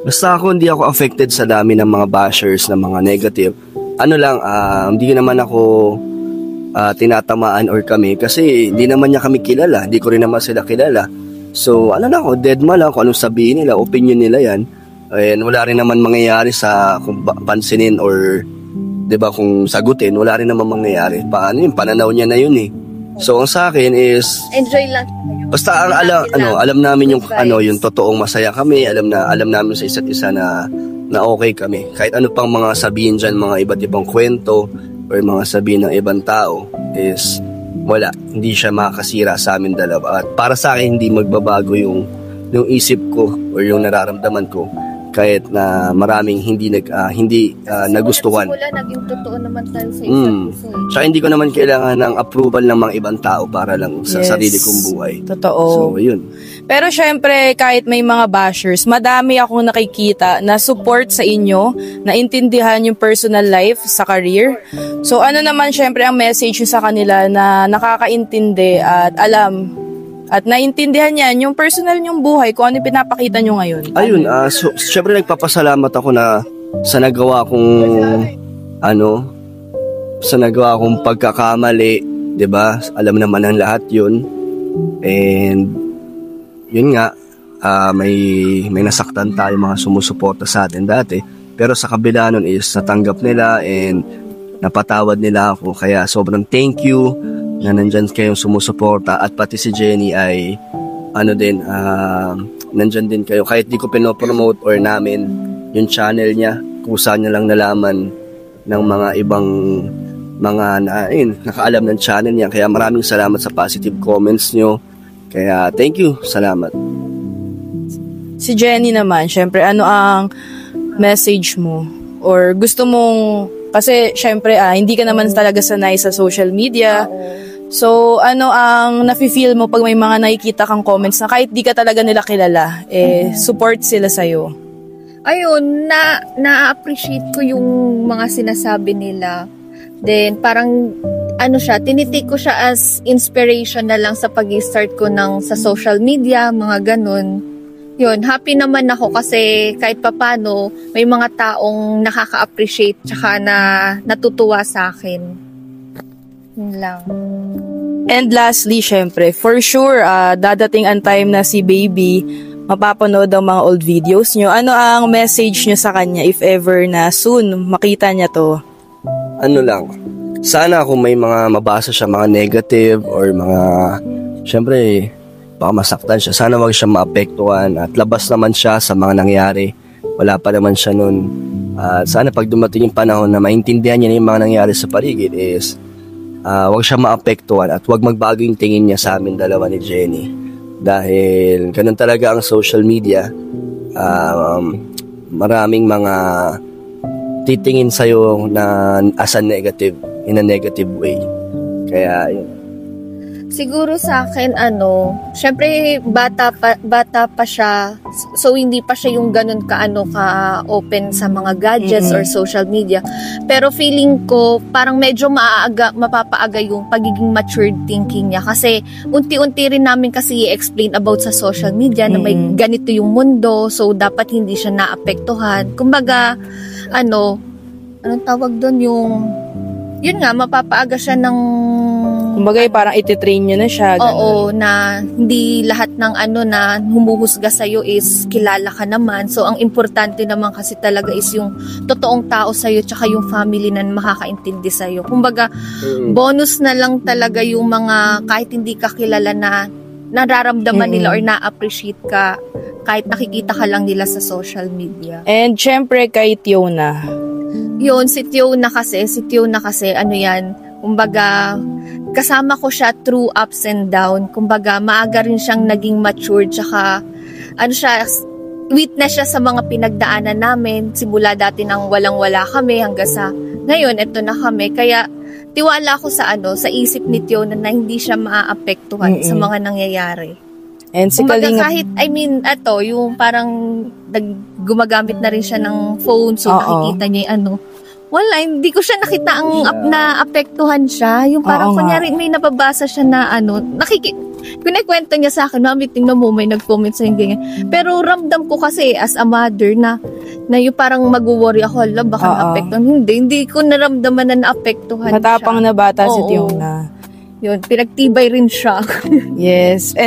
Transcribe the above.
Basta ako hindi ako affected sa dami ng mga bashers, ng mga negative. Ano lang, hindi naman ako tinatamaan or kami kasi hindi naman niya kami kilala, hindi ko rin naman sila kilala. So ano lang ako, deadma lang kung anong sabihin nila, opinion nila yan. And wala rin naman mangyayari sa kung pansinin or 'di ba kung sagutin, wala rin naman mangyayari. Paano yun, pananaw niya na yun eh. So ang sa akin is enjoy lang. Basta ang alam namin yung yung totoong masaya kami, alam namin sa isa't isa na okay kami. Kahit ano pang mga sabihin diyan, mga iba't ibang kwento or mga sabihin ng ibang tao is wala, hindi siya makakasira sa amin dalawa. At para sa akin hindi magbabago yung isip ko or yung nararamdaman ko kahit na maraming hindi nagustuhan. Simula naging totoo naman tayo sa isa't isa. Tsaka hindi ko naman kailangan ng approval ng mga ibang tao para lang sa sarili kong buhay. Totoo. So, yun. Pero syempre, kahit may mga bashers, madami akong nakikita na support sa inyo, na intindihan yung personal life sa career. So ano naman syempre ang message nyo sa kanila na nakakaintindi at alam at naintindihan niyan yung personal nyong buhay, kung ano yung pinapakita nyo ngayon? Ayun, so, syempre nagpapasalamat ako na sa nagawa kong pagkakamali, 'di ba? Alam naman ng lahat 'yun. And yun nga, may nasaktan tayo mga sumusuporta sa atin dati. Pero sa kabila nun is natanggap nila and napatawad nila ako. Kaya sobrang thank you na nandyan kayong sumusuporta, at pati si Jenny ay nandyan din kayo. Kahit di ko pinopromote or namin yung channel niya, kusa niya lang nalaman ng mga ibang mga nakaalam ng channel niya. Kaya maraming salamat sa positive comments nyo. Kaya thank you, salamat. Si Jenny naman, syempre ano ang message mo? Or gusto mong, kasi syempre hindi ka naman talaga sanay sa social media. So, ano ang nafe-feel mo pag may mga nakikita kang comments na kahit di ka talaga nila kilala, support sila sa'yo? Ayun, na-appreciate ko yung mga sinasabi nila. Then, parang, tinitake ko siya as inspiration na lang sa pag-start ko sa social media, mga ganun. Yun, happy naman ako kasi kahit papano, may mga taong nakaka-appreciate tsaka na natutuwa sa akin. Yun lang. And lastly, syempre, for sure, dadating ang time na si baby mapapanood ang mga old videos nyo. Ano ang message nyo sa kanya if ever na soon makita niya to? Ano lang, sana kung may mga mabasa siya, mga negative or mga, syempre, baka masaktan siya. Sana wag siya maapektuhan at labas naman siya sa mga nangyari. Wala pa naman siya nun. Sana pag dumating yung panahon na maintindihan niya na yung mga nangyari sa paligid is wag siya maapektuhan at wag magbago yung tingin niya sa amin dalawa ni Jenny. Dahil ganun talaga ang social media. Maraming mga titingin sa'yo na as a negative, in a negative way. Kaya yun. Siguro sa akin, syempre bata pa siya, so hindi pa siya yung ganun ka-open sa mga gadgets or social media. Pero feeling ko, parang medyo mapapaaga yung pagiging matured thinking niya. Kasi unti-unti rin namin kasi i-explain about sa social media na may ganito yung mundo, so dapat hindi siya naapektuhan. Kumbaga, anong tawag doon, yun nga, mapapaaga siya ng kumbaga parang ititrain nyo na siya. Ganun. Oo, na hindi lahat ng na humuhusga sa'yo is kilala ka naman. So, ang importante naman kasi talaga is yung totoong tao sa'yo tsaka yung family na makakaintindi sa'yo. Kumbaga, bonus na lang talaga yung mga kahit hindi ka kilala na nararamdaman nila or na-appreciate ka kahit nakikita ka lang nila sa social media. And syempre kay Tiona. Yun, si Tiona kasi, kumbaga, kasama ko siya through ups and down. Kumbaga, maaga rin siyang naging matured. Tsaka, witness siya sa mga pinagdaanan namin. Simula dati nang walang-wala kami hanggang sa ngayon, eto na kami. Kaya, tiwala ko sa isip ni Tiona na hindi siya maaapektuhan sa mga nangyayari. And si kumbaga, Kalinga, kahit, yung parang gumagamit na rin siya ng phone. So, nakikita niya Wala, hindi ko siya nakita ang naapektuhan siya. Yung parang Oo nga. kunyari may nababasa siya na kinikwento niya sa akin, mami, tingnan mo, may nag-comment sa ganyan. Pero ramdam ko kasi as a mother na yung parang mag-worry ako, hala, baka Oo. naapektuhan. Hindi ko naramdaman na naapektuhan Matapang siya. na bata si Oo. Tiona. Yun, pinagtibay rin siya. Yes.